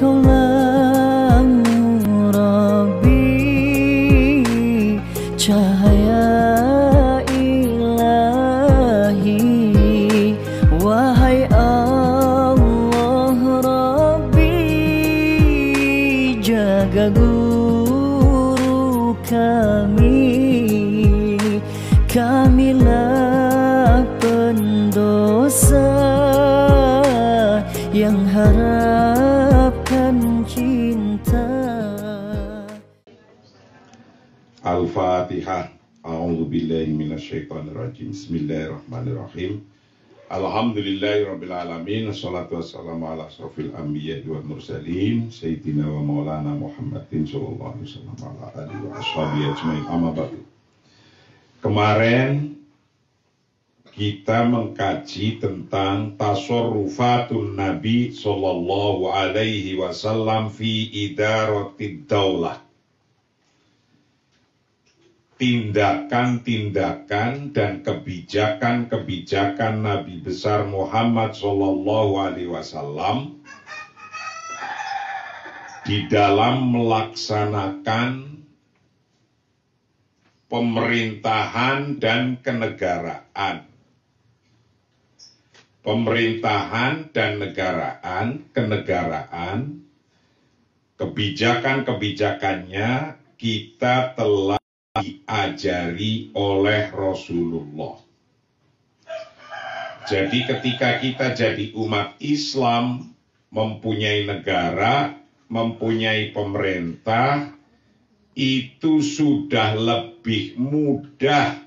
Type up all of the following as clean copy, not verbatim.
Kaulah Rabbi, cahaya ilahi. Wahai Allah Rabbi, jaga guru kamilah pendosa yang harapkan cinta. Al-Fatihah. A'udzubillahi minasyaitonirrajim. Bismillahirrahmanirrahim. Alhamdulillahirabbil alamin. Wassalatu wassalamu ala asrofil anbiya'i wal mursalin sayyidina wa maulana Muhammadin sallallahu alaihi wasallam ala alihi wa ashabihi ajmain. Amma ba'du. Kemarin kita mengkaji tentang tasarrufatun Nabi sallallahu alaihi wasallam fi idaratid daulah. Tindakan-tindakan dan kebijakan-kebijakan Nabi besar Muhammad sallallahu alaihi wasallam di dalam melaksanakan pemerintahan dan kenegaraan. Pemerintahan dan kenegaraan, kebijakan-kebijakannya kita telah diajari oleh Rasulullah. Jadi ketika kita jadi umat Islam, mempunyai negara, mempunyai pemerintah, itu sudah lebih mudah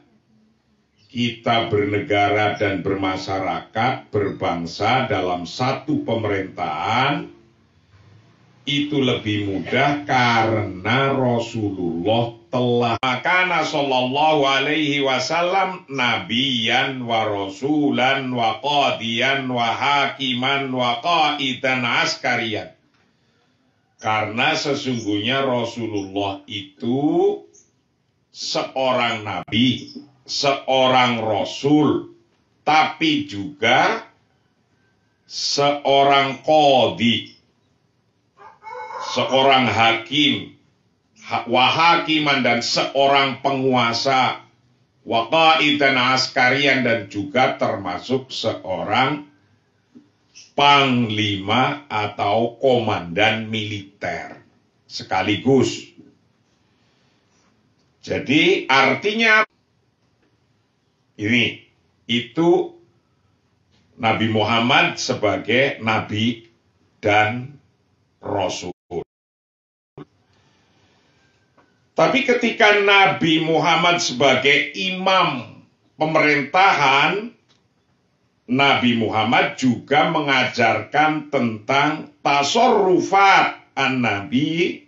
kita bernegara dan bermasyarakat, berbangsa dalam satu pemerintahan. Itu lebih mudah karena Rasulullah telah kana sallallahu alaihi wasallam nabiyan wa rasulan wa qadiyan wa hakiman wa qaidan askariyan. Karena sesungguhnya Rasulullah itu seorang nabi, seorang rasul, tapi juga seorang qadi, seorang hakim, wahakiman dan seorang penguasa, waqaidan askarian dan juga termasuk seorang panglima atau komandan militer sekaligus. Jadi artinya itu Nabi Muhammad sebagai nabi dan rasul. Tapi ketika Nabi Muhammad sebagai imam pemerintahan, Nabi Muhammad juga mengajarkan tentang tasarrufat an-nabi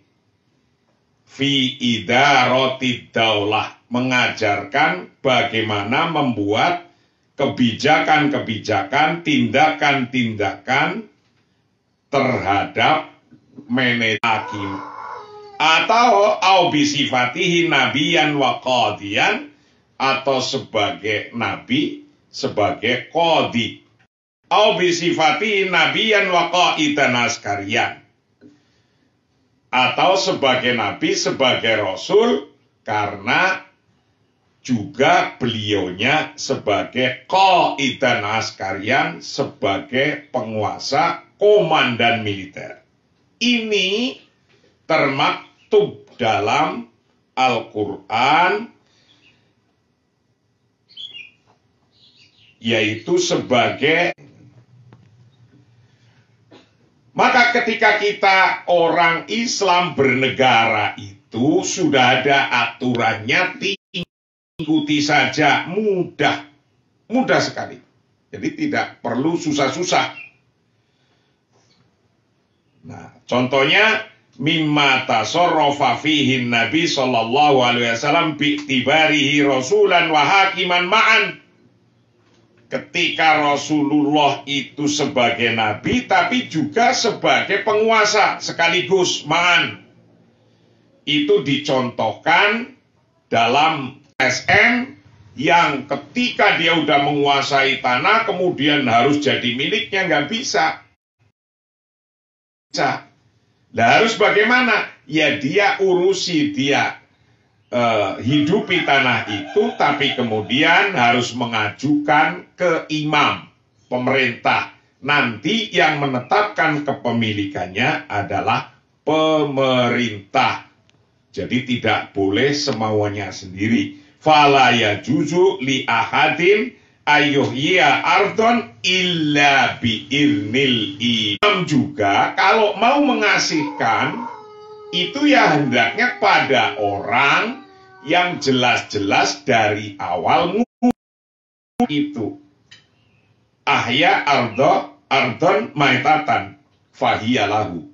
fi idaratid daulah, mengajarkan bagaimana membuat kebijakan-kebijakan, tindakan-tindakan terhadap manajemen hakim atau bisifatihi nabiyan wa qadiyan, atau sebagai nabi, sebagai qadi, bisifatihi nabiyan wa qaidan askariyan, atau sebagai nabi, sebagai rasul, karena juga beliaunya sebagai qaidan askariyan, sebagai penguasa, komandan militer. Ini termaktub dalam Al-Quran, yaitu sebagai. Maka ketika kita orang Islam bernegara itu sudah ada aturannya, ikuti saja, mudah sekali. Jadi tidak perlu susah-susah. Nah, contohnya mimma tasarrafa fihi Nabi sallallahu alaihi wasallam bi'tibarihi rasulan wa hakiman ma'an. Ketika Rasulullah itu sebagai nabi tapi juga sebagai penguasa sekaligus ma'an. Itu dicontohkan dalam SM yang ketika dia udah menguasai tanah kemudian harus jadi miliknya, nggak bisa. Nah, harus bagaimana? Ya dia urusi, dia hidupi tanah itu, tapi kemudian harus mengajukan ke imam, pemerintah. Nanti yang menetapkan kepemilikannya adalah pemerintah. Jadi tidak boleh semaunya sendiri. Fala yajuzu li ahadin ayyuhya ardon illa biirnil imam. Juga kalau mau mengasihkan itu ya hendaknya pada orang yang jelas-jelas dari awal itu. Ahya ardon maitatan fahiyalahu.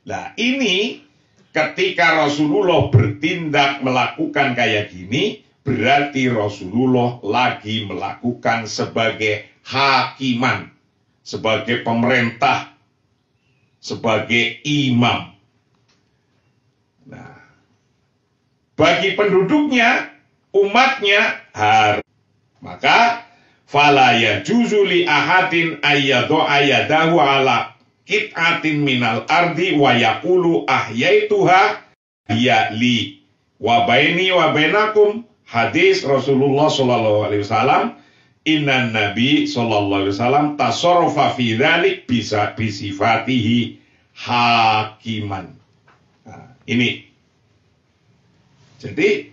Nah ini ketika Rasulullah bertindak melakukan kayak gini, berarti Rasulullah lagi melakukan sebagai hakiman, sebagai pemerintah, sebagai imam. Nah, bagi penduduknya, umatnya harus. Maka fala yajuzu li ahadin ayyadu ayadahu ala qit'atin minal ardi wa yaqulu ahyaituha hiya li wa baini wa bainakum. Hadis Rasulullah sallallahu alaihi wasallam, innan nabi sallallahu alaihi wasallam tasarrafa fi dzalik bisa bisifatihi hakiman. Nah, ini. Jadi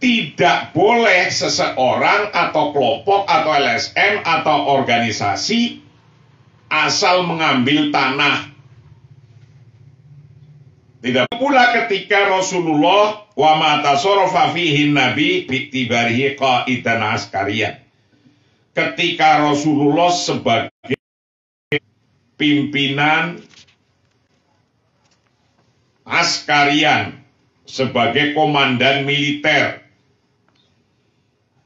tidak boleh seseorang atau kelompok atau LSM atau organisasi asal mengambil tanah. Tidak pula ketika Rasulullah wa ma tasarrafa fihi nabi bi'tibarihi qaidan askariyan. Ketika Rasulullah sebagai pimpinan askarian, sebagai komandan militer,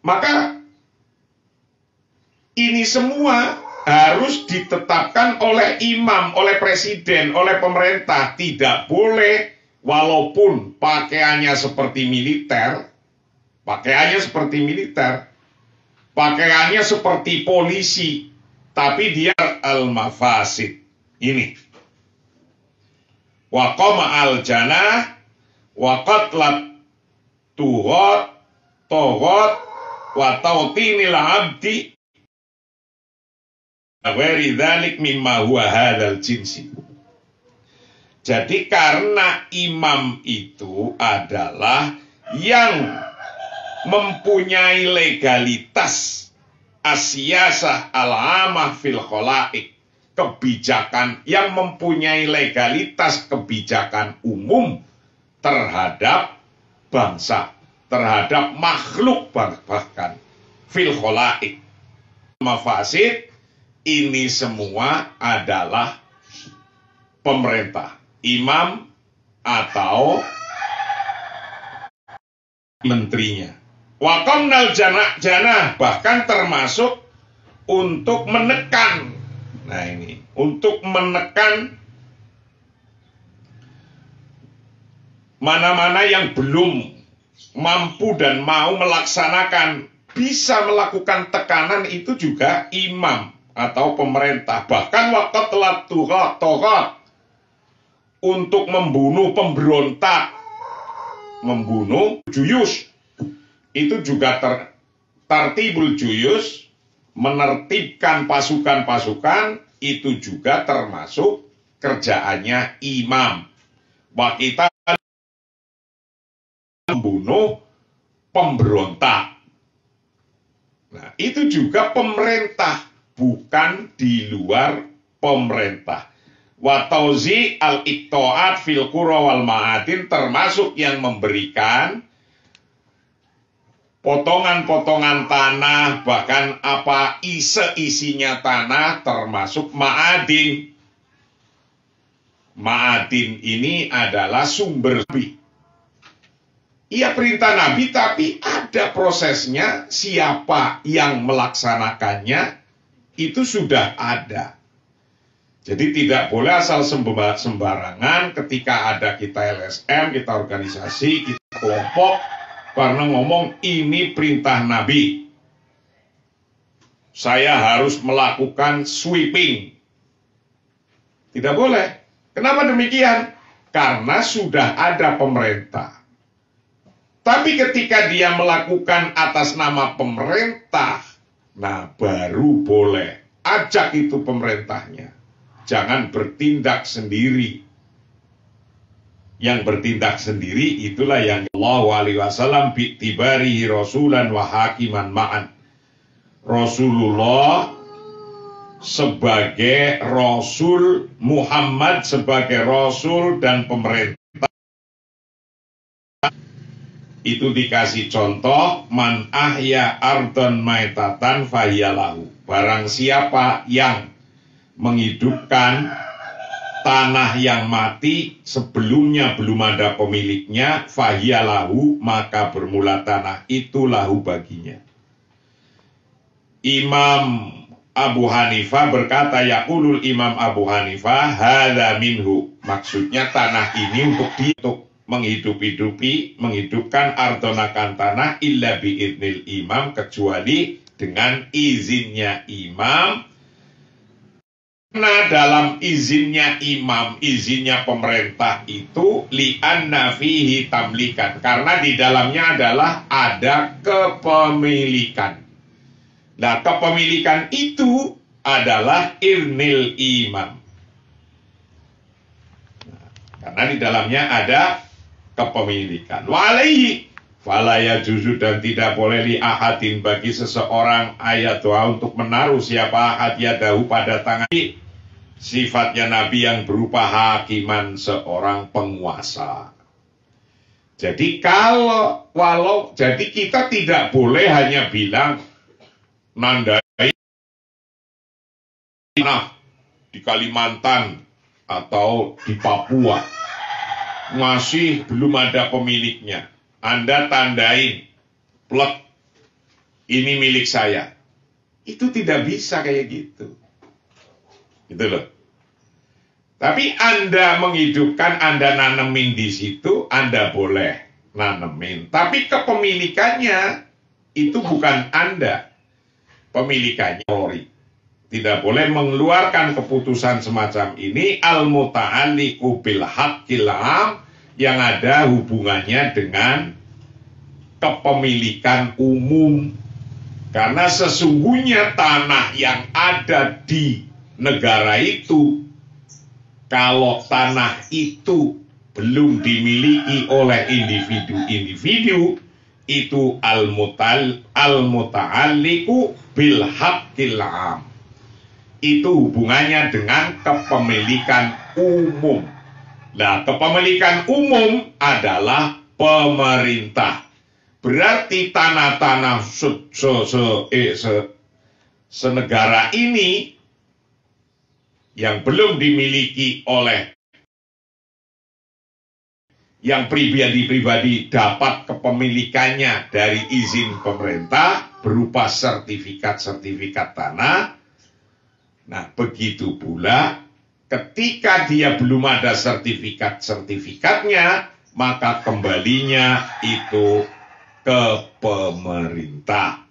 maka ini semua harus ditetapkan oleh imam, oleh presiden, oleh pemerintah. Tidak boleh walaupun pakaiannya seperti militer, pakaiannya seperti polisi, tapi dia al-mafasid. Ini wa qama al-janah wa qatlat tughot wa tautinil abdi ghairi dzalik mimma huwa hadzal jinsi. Jadi karena imam itu adalah yang mempunyai legalitas as-siyasah al-amah fil khalaik, kebijakan yang mempunyai legalitas kebijakan umum terhadap bangsa, terhadap makhluk bahkan fil khalaik. Mafasid ini semua adalah pemerintah, imam atau menterinya. Waqamnal janah bahkan termasuk untuk menekan. Nah ini, untuk menekan mana-mana yang belum mampu dan mau melaksanakan, bisa melakukan tekanan itu juga imam atau pemerintah. Bahkan waktu telah tohat untuk membunuh pemberontak, membunuh juyus, itu juga tartibul juyus, menertibkan pasukan-pasukan, itu juga termasuk kerjaannya imam. Bahwa kita membunuh pemberontak. Nah, itu juga pemerintah, bukan di luar pemerintah. Wa tauzi al-iqta'at fil qura wal ma'adin, termasuk yang memberikan potongan-potongan tanah, bahkan apa isinya tanah, termasuk ma'adin. Ma'adin ini adalah sumber Nabi. Iya perintah Nabi, tapi ada prosesnya, siapa yang melaksanakannya, itu sudah ada. Jadi tidak boleh asal sembarangan ketika ada kita LSM, kita organisasi, kita kelompok, karena ngomong ini perintah Nabi. Saya harus melakukan sweeping. Tidak boleh. Kenapa demikian? Karena sudah ada pemerintah. Tapi ketika dia melakukan atas nama pemerintah, nah baru boleh. Ajak itu pemerintahnya. Jangan bertindak sendiri. Yang bertindak sendiri itulah yang Allah alaihi wasallam bi'tibarihi rasulan wa hakiman ma'an. Rasulullah sebagai Rasul, Muhammad sebagai Rasul dan pemerintah. Itu dikasih contoh, man ahya ardon maitatan fahiyalahu. Barang siapa yang menghidupkan tanah yang mati sebelumnya belum ada pemiliknya, fahiyalahu, maka bermula tanah itu lahu baginya. Imam Abu Hanifah berkata, yaqulul Imam Abu Hanifah, hadza minhu. Maksudnya tanah ini untuk menghidupkan ardonakan tanah illa biidnil imam, kecuali dengan izinnya imam. Nah, dalam izinnya imam, izinnya pemerintah itu li'anna fihi tamlikan, karena di dalamnya adalah ada kepemilikan. Nah, kepemilikan itu adalah irnil imam. Nah, karena di dalamnya ada kepemilikan. Walaihi fala yajuzu, dan tidak boleh li ahadin bagi seseorang ayat doa untuk menaruh siapa ahad yadahu pada tangan. Sifatnya Nabi yang berupa hakiman, seorang penguasa. Jadi jadi kita tidak boleh hanya bilang nandai nah di Kalimantan atau di Papua masih belum ada pemiliknya. Anda tandain, plek, ini milik saya. Itu tidak bisa kayak gitu. Gitu loh. Tapi Anda menghidupkan, Anda nanemin di situ, Anda boleh nanemin. Tapi kepemilikannya itu bukan Anda. Pemilikannya Polri. Tidak boleh mengeluarkan keputusan semacam ini al-muta'alliqu bil haqqil 'am, yang ada hubungannya dengan kepemilikan umum. Karena sesungguhnya tanah yang ada di negara itu, kalau tanah itu belum dimiliki oleh individu-individu, itu al-muta'alliqu bil haqqil 'am. Itu hubungannya dengan kepemilikan umum. Nah, kepemilikan umum adalah pemerintah. Berarti tanah-tanah senegara ini yang belum dimiliki oleh yang pribadi-pribadi dapat kepemilikannya dari izin pemerintah berupa sertifikat-sertifikat tanah. Nah, begitu pula ketika dia belum ada sertifikat-sertifikatnya, maka kembalinya itu ke pemerintah.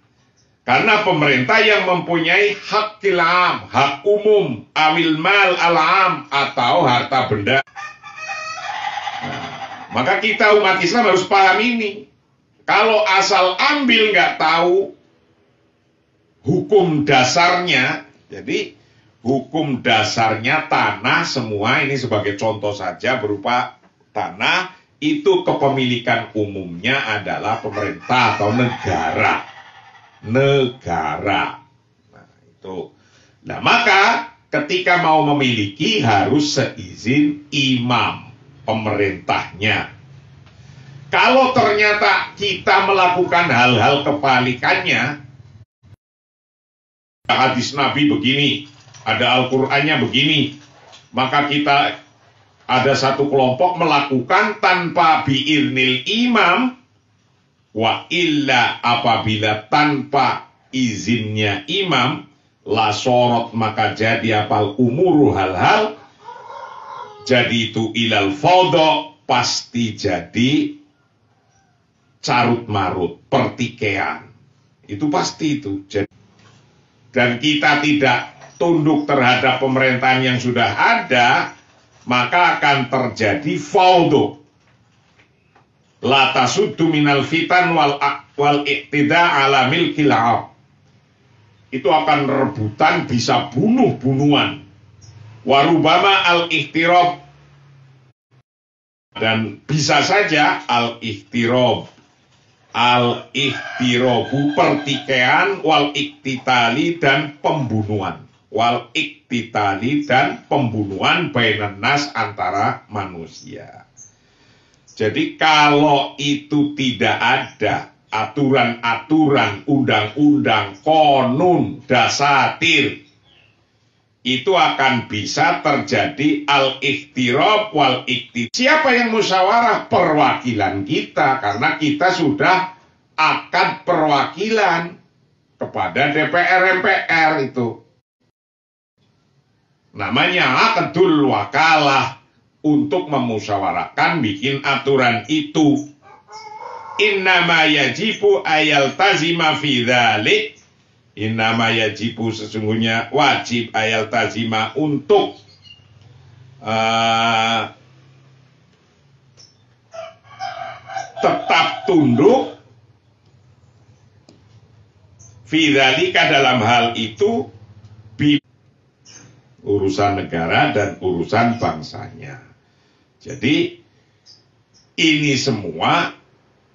Karena pemerintah yang mempunyai hak kilam, hak umum, awil mal al-am, atau harta benda. Nah, maka kita umat Islam harus paham ini. Kalau asal ambil nggak tahu hukum dasarnya, jadi hukum dasarnya tanah semua ini sebagai contoh saja berupa tanah, itu kepemilikan umumnya adalah pemerintah atau negara. Negara. Nah, itu. Nah, maka ketika mau memiliki harus seizin imam, pemerintahnya. Kalau ternyata kita melakukan hal-hal kebalikannya, hadis Nabi begini, ada Al-Qur'annya begini, maka kita ada satu kelompok melakukan tanpa biirnil imam, wa illa apabila tanpa izinnya imam, la sorot maka jadi apal umuru hal-hal, jadi itu ilal fadha, pasti jadi carut marut, pertikaian. Itu pasti itu. Dan kita tidak tunduk terhadap pemerintahan yang sudah ada, maka akan terjadi faudo. La tasuddu minal fitan wal iqtida ala milkil ard. Itu akan rebutan, bisa bunuh-bunuhan. Warubama al-ihtirob, dan bisa saja al-ihtirob. Al-ihtirobu pertikaian, wal iktitali dan pembunuhan. Wal iktitali dan pembunuhan bainan nas antara manusia. Jadi kalau itu tidak ada aturan-aturan, undang-undang, konun, dasatir, itu akan bisa terjadi al-ikhtirab wal iktidal. Siapa yang musyawarah? Perwakilan kita, karena kita sudah akad perwakilan kepada DPR MPR itu. Namanya akadul wakalah, untuk memusyawarahkan bikin aturan itu. Innama yajibu ayal tazima fi dzalik. Innama yajibu, sesungguhnya wajib, ayal tazima, untuk tetap tunduk fi dzalika, dalam hal itu, urusan negara dan urusan bangsanya. Jadi ini semua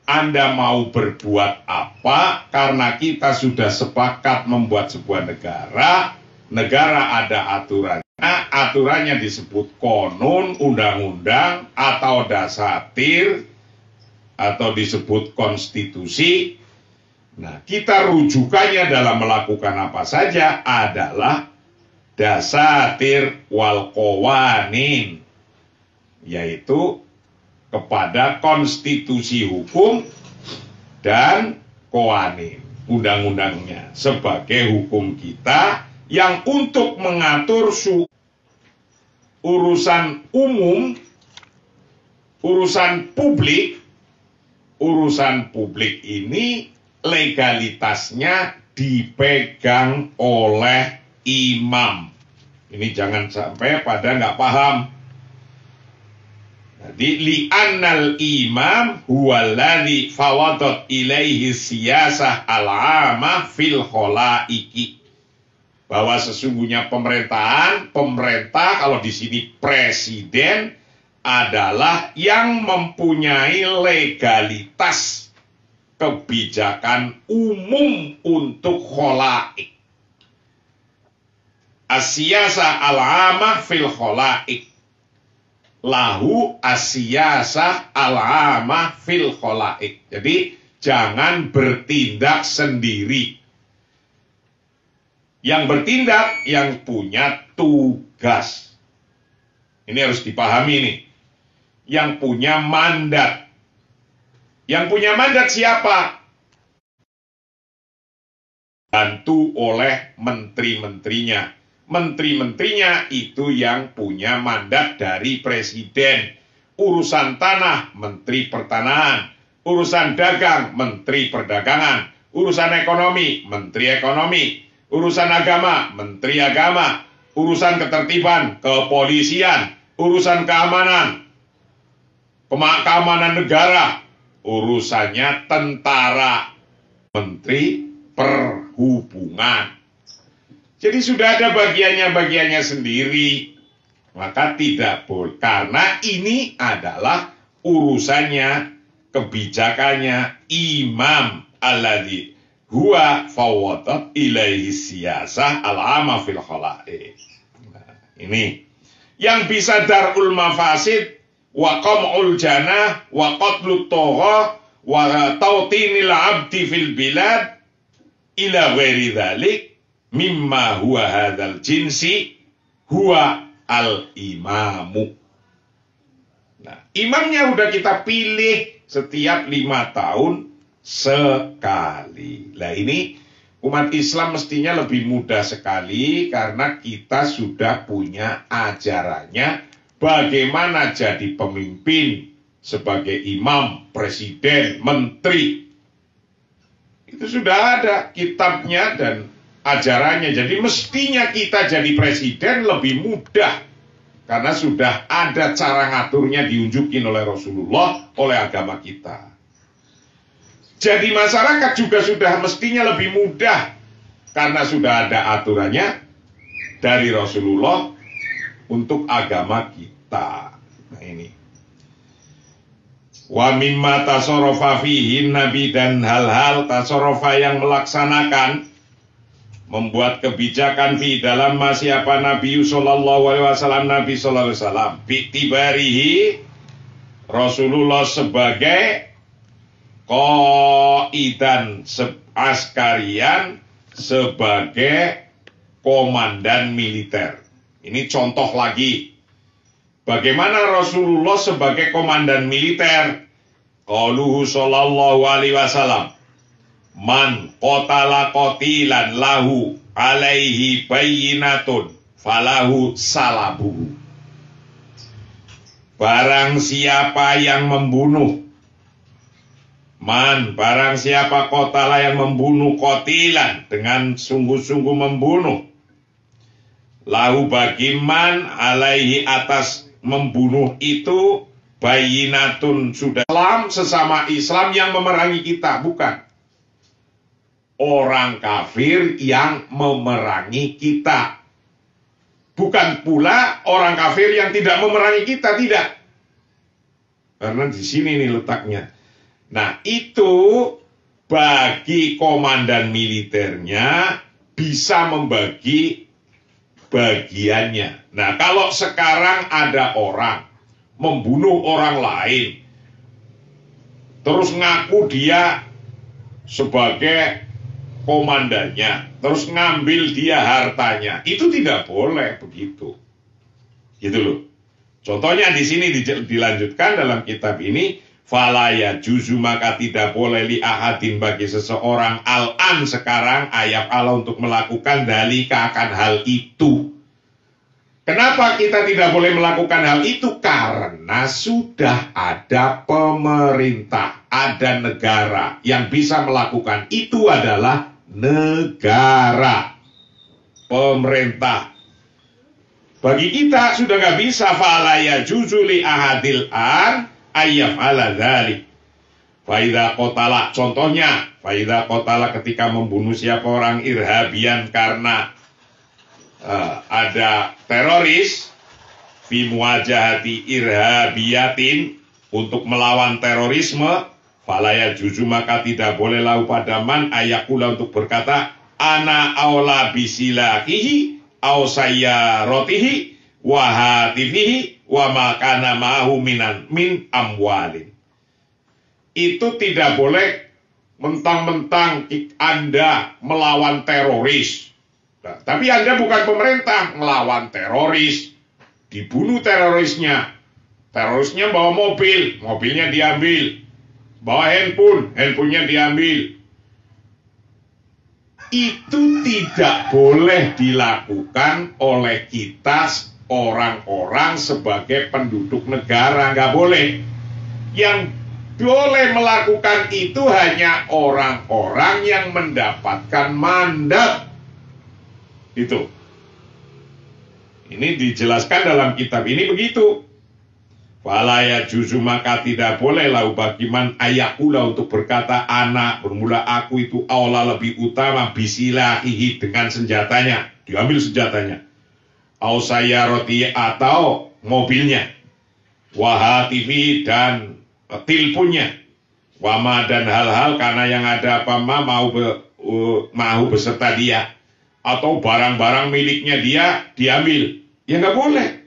Anda mau berbuat apa, karena kita sudah sepakat membuat sebuah negara, negara ada aturannya, aturannya disebut konun, undang-undang, atau dasatir, atau disebut konstitusi. Nah, kita rujukannya dalam melakukan apa saja adalah dasatir wal qawanin, yaitu kepada konstitusi hukum dan qawanin, undang-undangnya, sebagai hukum kita yang untuk mengatur urusan umum, urusan publik. Urusan publik ini legalitasnya dipegang oleh imam. Ini jangan sampai pada nggak paham. Jadi li'annal imam huwallazi fawadat ilaihi siyasah al-amah fil khalaiki. Bahwa sesungguhnya pemerintah kalau di sini presiden, adalah yang mempunyai legalitas kebijakan umum untuk khalaik. As-siyasah al-amah fil khalaik. Lahu as-siyasah al-amah fil khalaik. Jadi jangan bertindak sendiri. Yang bertindak yang punya tugas. Ini harus dipahami nih. Yang punya mandat. Yang punya mandat siapa? Bantu oleh menteri-menterinya. Menteri-menterinya itu yang punya mandat dari presiden. Urusan tanah, menteri pertanahan. Urusan dagang, menteri perdagangan. Urusan ekonomi, menteri ekonomi. Urusan agama, menteri agama. Urusan ketertiban, kepolisian. Urusan keamanan, keamanan negara. Urusannya tentara, menteri perhubungan. Jadi sudah ada bagiannya sendiri. Maka tidak boleh, karena ini adalah urusannya, kebijakannya imam alladzi huwa fawadat ilaihi siyasah al-amma fil khalaik. Nah, ini yang bisa darul mafasid wa qam'ul janah wa qatlut tagha wa tawtinil abdi fil bilad ila ghairi dzalik mimma huwa hadzal jinsi huwa al-imamu. Nah, imamnya udah kita pilih setiap 5 tahun sekali. Nah, ini umat Islam mestinya lebih mudah sekali, karena kita sudah punya ajarannya bagaimana jadi pemimpin sebagai imam, presiden, menteri. Itu sudah ada kitabnya dan ajarannya. Jadi mestinya kita jadi presiden lebih mudah Karena sudah ada cara ngaturnya diunjukin oleh Rasulullah, oleh agama kita. Jadi masyarakat juga sudah mestinya lebih mudah karena sudah ada aturannya dari Rasulullah untuk agama kita. Nah ini. Wa mimma tasarrafa fihi Nabi, dan hal-hal tasarrafa yang melaksanakan, membuat kebijakan di dalam siapa Nabi sallallahu alaihi wasallam, Nabi sallallahu alaihi wasallam bi'tibarihi, Rasulullah sebagai qaidan askarian, sebagai komandan militer. Ini contoh lagi bagaimana Rasulullah sebagai komandan militer. Qauluhu sallallahu alaihi wasallam, man qatala qatilan lahu alaihi bayyinatun falahu salabuhu. Barang siapa yang membunuh, barang siapa qatala yang membunuh qatilan, dengan sungguh-sungguh membunuh, lahu bagi man alaihi, atas membunuh itu, bayyinatun, sudah Islam, sesama Islam yang memerangi kita, bukan orang kafir yang memerangi kita. Bukan pula orang kafir yang tidak memerangi kita, tidak. Karena di sini nih letaknya. Nah, itu bagi komandan militernya bisa membagi bagiannya. Nah, kalau sekarang ada orang membunuh orang lain, terus ngaku dia sebagai komandannya, terus ngambil dia hartanya, itu tidak boleh begitu. Gitu loh. Contohnya di sini dilanjutkan dalam kitab ini, falaya juzu, maka tidak boleh li ahadin, bagi seseorang, al-an, sekarang, ayat Allah, untuk melakukan dalika, akan hal itu. Kenapa kita tidak boleh melakukan hal itu? Karena sudah ada pemerintah, ada negara yang bisa melakukan itu, adalah negara, pemerintah. Bagi kita sudah nggak bisa. Falaya juzuli ahadil an ayyaf ala dzalik. Faida qatala, contohnya faida qatala, ketika membunuh siapa orang irhabian, karena ada teroris, fi muwajahati irhabiyatin, untuk melawan terorisme, falaya juzu, maka tidak boleh lahu pada man ayakula, untuk berkata ana aula bisilahihi au sayyarotihi wa hatifihi wa makana ma'hu min amwalin. Itu tidak boleh mentang-mentang Anda melawan teroris. Nah, tapi Anda bukan pemerintah, melawan teroris, dibunuh terorisnya. Terorisnya bawa mobil, mobilnya diambil. Bawa handphone, handphonenya diambil. Itu tidak boleh dilakukan oleh kita orang-orang sebagai penduduk negara, nggak boleh. Yang boleh melakukan itu hanya orang-orang yang mendapatkan mandat. Itu. Ini dijelaskan dalam kitab ini begitu. Falaya juzu, maka tidak boleh lahu bagiman ayakula, untuk berkata anak, bermula aku itu aula, lebih utama, bisilahihi, dengan senjatanya, diambil senjatanya, au sayyaroti, atau mobilnya, wahatifi, dan tilpunnya, wama, dan hal-hal, karena yang ada apa mau beserta dia, atau barang-barang miliknya dia diambil, ya nggak boleh.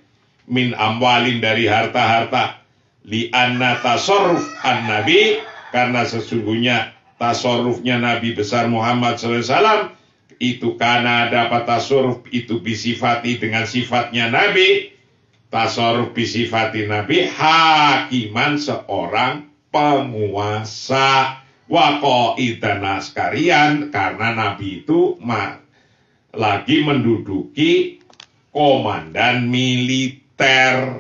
Min amwalin, dari harta-harta, li anna tasarruf an nabi, karena sesungguhnya tasarrufnya Nabi besar Muhammad SAW itu, karena dapat tasarruf itu bisifati, dengan sifatnya Nabi, tasarruf bisifati Nabi, hakiman, seorang penguasa, waqaidan askarian, karena Nabi itu lagi menduduki komandan militer. Nah,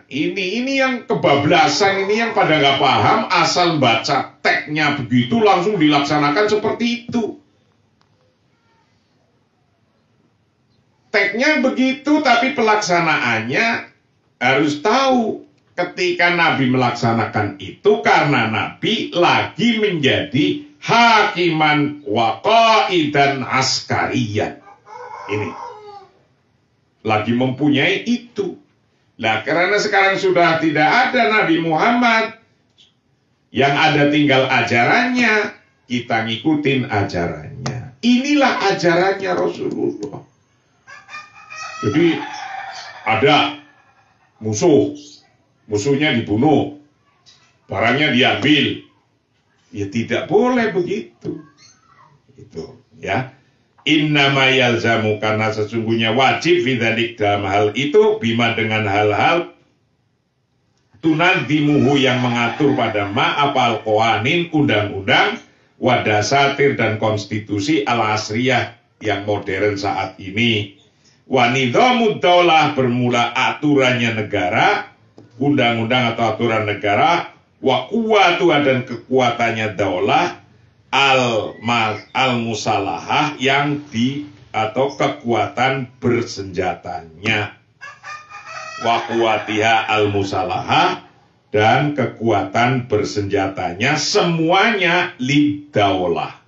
ini yang kebablasan, ini yang pada nggak paham, asal baca teksnya begitu langsung dilaksanakan seperti itu. Prakteknya begitu, tapi pelaksanaannya harus tahu ketika Nabi melaksanakan itu karena Nabi lagi menjadi hakiman wa qaidan askariyan. Ini lagi mempunyai itu. Nah, karena sekarang sudah tidak ada Nabi Muhammad, yang ada tinggal ajarannya, kita ngikutin ajarannya. Inilah ajarannya Rasulullah. Jadi ada musuhnya dibunuh, barangnya diambil, ya tidak boleh begitu. Itu ya. Innama yalzamu, karena sesungguhnya wajib fidzalik dalam hal itu, bima dengan hal-hal tunadimuhu yang mengatur pada ma'apal qawanin, undang-undang, wadasatir dan konstitusi al-asriyah yang modern saat ini. Wanidhamud daulah, bermula aturannya negara, undang-undang atau aturan negara, wa quwwatuha dan kekuatannya daulah, al-musalahah yang atau kekuatan bersenjatanya. Wa quwwatiha al-musalahah dan kekuatan bersenjatanya semuanya lidaulah.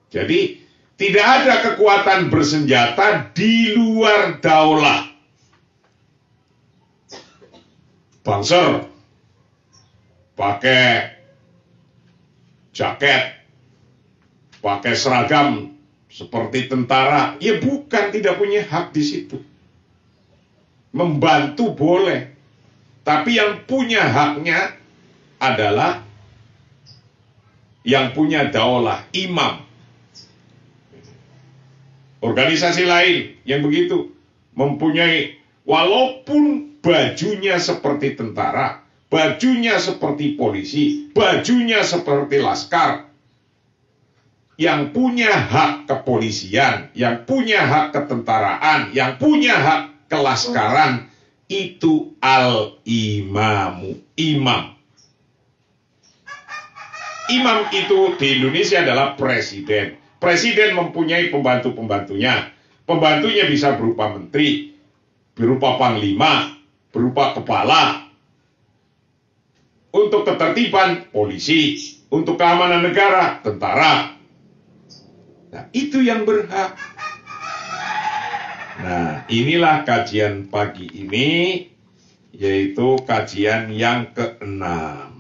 Jadi tidak ada kekuatan bersenjata di luar daulah. Bangser pakai jaket, pakai seragam seperti tentara, ya bukan, tidak punya hak di situ. Membantu boleh, tapi yang punya haknya adalah yang punya daulah, imam. Organisasi lain yang begitu mempunyai, walaupun bajunya seperti tentara, bajunya seperti polisi, bajunya seperti laskar, yang punya hak kepolisian, yang punya hak ketentaraan, yang punya hak kelaskaran, itu al-imamu, imam. Imam itu di Indonesia adalah presiden. Presiden mempunyai pembantu-pembantunya. Pembantunya bisa berupa menteri, berupa panglima, berupa kepala. Untuk ketertiban, polisi. Untuk keamanan negara, tentara. Nah, itu yang berhak. Nah, inilah kajian pagi ini, yaitu kajian yang ke-6.